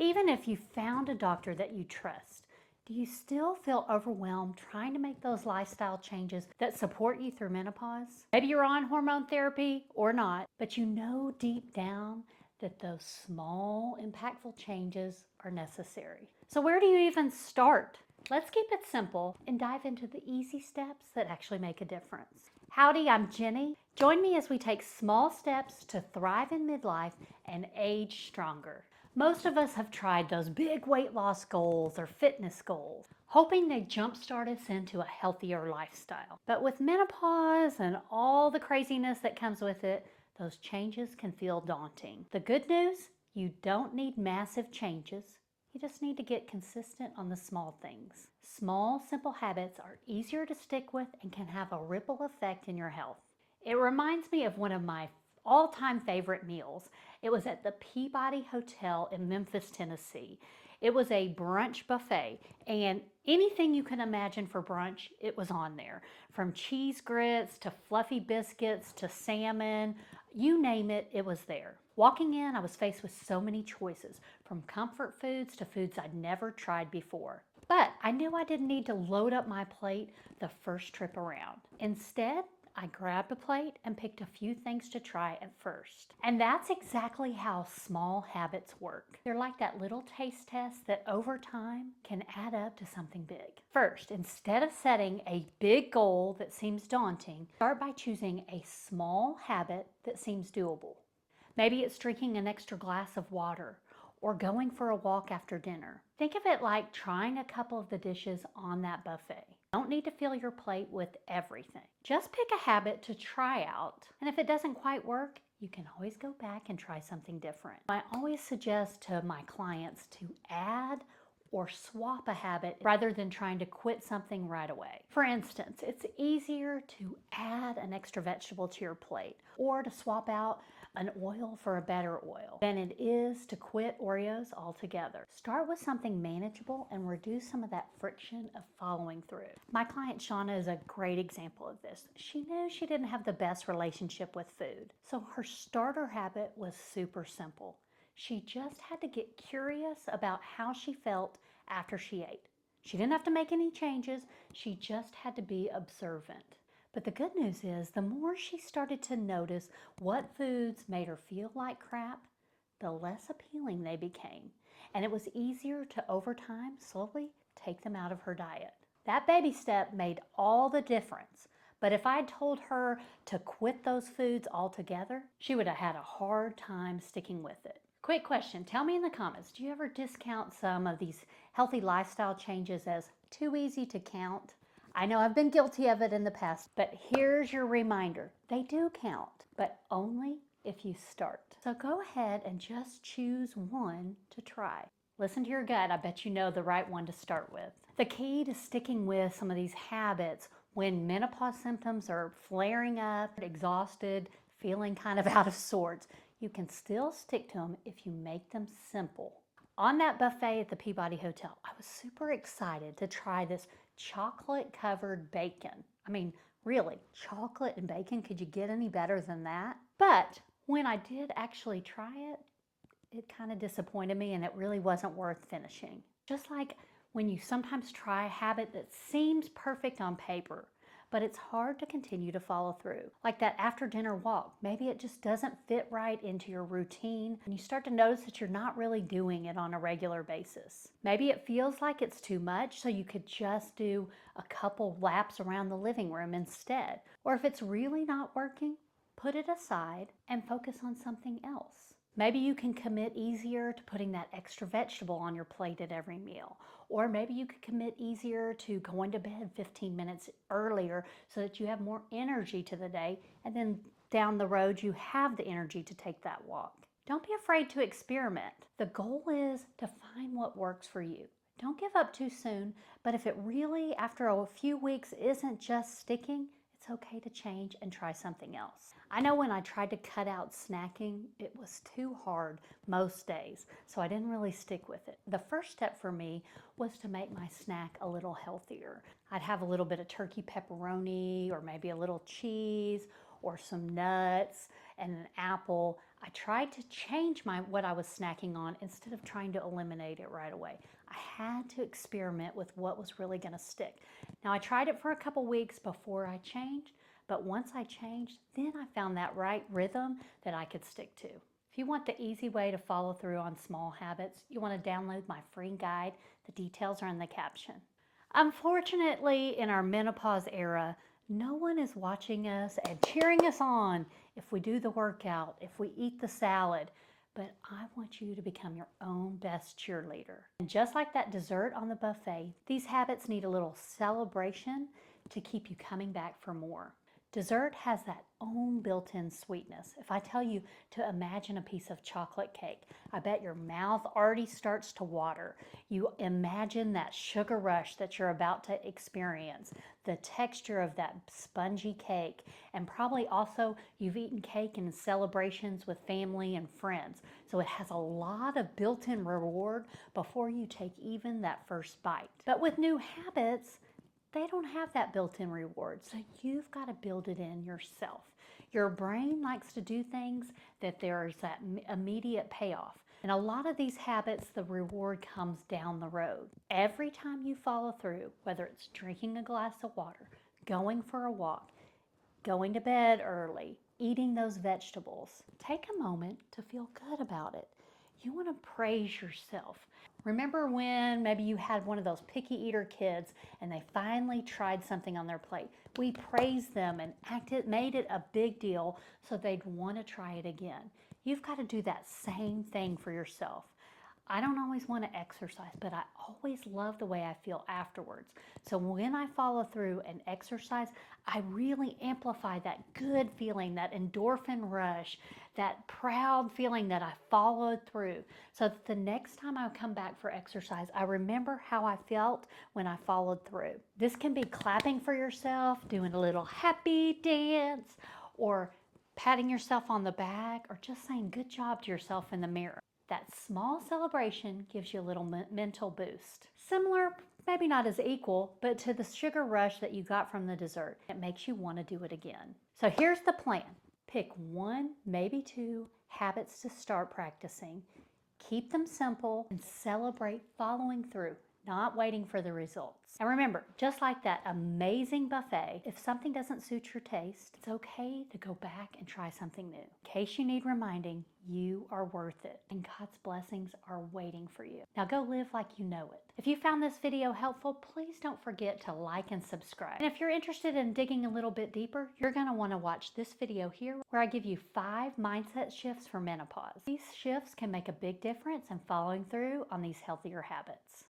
Even if you found a doctor that you trust, do you still feel overwhelmed trying to make those lifestyle changes that support you through menopause? Maybe you're on hormone therapy or not, but you know deep down that those small, impactful changes are necessary. So, where do you even start? Let's keep it simple and dive into the easy steps that actually make a difference. Howdy, I'm Jenny. Join me as we take small steps to thrive in midlife and age stronger. Most of us have tried those big weight loss goals or fitness goals, hoping they jumpstart us into a healthier lifestyle. But with menopause and all the craziness that comes with it, those changes can feel daunting. The good news, you don't need massive changes. You just need to get consistent on the small things. Small, simple habits are easier to stick with and can have a ripple effect in your health. It reminds me of one of my all-time favorite meals. It was at the Peabody Hotel in Memphis, Tennessee. It was a brunch buffet, and anything you can imagine for brunch, it was on there. From cheese grits to fluffy biscuits to salmon, you name it, it was there. Walking in, I was faced with so many choices, from comfort foods to foods I'd never tried before. But I knew I didn't need to load up my plate the first trip around. Instead, I grabbed a plate and picked a few things to try at first. And that's exactly how small habits work. They're like that little taste test that over time can add up to something big. First, instead of setting a big goal that seems daunting, start by choosing a small habit that seems doable. Maybe it's drinking an extra glass of water or going for a walk after dinner. Think of it like trying a couple of the dishes on that buffet. You don't need to fill your plate with everything. Just pick a habit to try out, and if it doesn't quite work, you can always go back and try something different. I always suggest to my clients to add or swap a habit rather than trying to quit something right away. For instance, it's easier to add an extra vegetable to your plate or to swap out an oil for a better oil than it is to quit Oreos altogether. Start with something manageable and reduce some of that friction of following through. My client Shauna is a great example of this. She knew she didn't have the best relationship with food, so her starter habit was super simple. She just had to get curious about how she felt after she ate. She didn't have to make any changes, she just had to be observant. But the good news is, the more she started to notice what foods made her feel like crap, the less appealing they became. And it was easier to, over time, slowly take them out of her diet. That baby step made all the difference. But if I'd told her to quit those foods altogether, she would have had a hard time sticking with it. Quick question, tell me in the comments, do you ever discount some of these healthy lifestyle changes as too easy to count? I know I've been guilty of it in the past, but here's your reminder. They do count, but only if you start. So go ahead and just choose one to try. Listen to your gut. I bet you know the right one to start with. The key to sticking with some of these habits when menopause symptoms are flaring up, exhausted, feeling kind of out of sorts, you can still stick to them if you make them simple. On that buffet at the Peabody Hotel, I was super excited to try this chocolate covered bacon. I mean, really, chocolate and bacon, could you get any better than that? But when I did actually try it, it kind of disappointed me and it really wasn't worth finishing. Just like when you sometimes try a habit that seems perfect on paper, but it's hard to continue to follow through. Like that after dinner walk, maybe it just doesn't fit right into your routine and you start to notice that you're not really doing it on a regular basis. Maybe it feels like it's too much, so you could just do a couple laps around the living room instead. Or if it's really not working, put it aside and focus on something else. Maybe you can commit easier to putting that extra vegetable on your plate at every meal. Or maybe you could commit easier to going to bed 15 minutes earlier so that you have more energy to the day, and then down the road you have the energy to take that walk. Don't be afraid to experiment. The goal is to find what works for you. Don't give up too soon, but if it really, after a few weeks, isn't just sticking, it's okay to change and try something else. I know when I tried to cut out snacking, it was too hard most days, so I didn't really stick with it. The first step for me was to make my snack a little healthier. I'd have a little bit of turkey pepperoni or maybe a little cheese or some nuts and an apple. I tried to change what I was snacking on instead of trying to eliminate it right away. I had to experiment with what was really going to stick. Now, I tried it for a couple weeks before I changed, but once I changed, then I found that right rhythm that I could stick to. If you want the easy way to follow through on small habits, you want to download my free guide. The details are in the caption. Unfortunately, in our menopause era, no one is watching us and cheering us on if we do the workout, if we eat the salad. But I want you to become your own best cheerleader. And just like that dessert on the buffet, these habits need a little celebration to keep you coming back for more. Dessert has that own built-in sweetness. If I tell you to imagine a piece of chocolate cake, I bet your mouth already starts to water. You imagine that sugar rush that you're about to experience, the texture of that spongy cake, and probably also you've eaten cake in celebrations with family and friends. So it has a lot of built-in reward before you take even that first bite. But with new habits, they don't have that built-in reward, so you've got to build it in yourself. Your brain likes to do things that there's that immediate payoff. And a lot of these habits, the reward comes down the road. Every time you follow through, whether it's drinking a glass of water, going for a walk, going to bed early, eating those vegetables, take a moment to feel good about it. You want to praise yourself. Remember when maybe you had one of those picky eater kids and they finally tried something on their plate? We praised them and made it a big deal so they'd want to try it again. You've got to do that same thing for yourself. I don't always want to exercise, but I always love the way I feel afterwards. So when I follow through and exercise, I really amplify that good feeling, that endorphin rush, that proud feeling that I followed through. So that the next time I come back for exercise, I remember how I felt when I followed through. This can be clapping for yourself, doing a little happy dance, or patting yourself on the back, or just saying good job to yourself in the mirror. That small celebration gives you a little mental boost. Similar, maybe not as equal, but to the sugar rush that you got from the dessert. It makes you want to do it again. So here's the plan. Pick one, maybe two habits to start practicing. Keep them simple and celebrate following through, not waiting for the results. And remember, just like that amazing buffet, if something doesn't suit your taste, it's okay to go back and try something new. In case you need reminding, you are worth it, and God's blessings are waiting for you. Now go live like you know it. If you found this video helpful, please don't forget to like and subscribe. And if you're interested in digging a little bit deeper, you're going to want to watch this video here where I give you 5 mindset shifts for menopause. These shifts can make a big difference in following through on these healthier habits.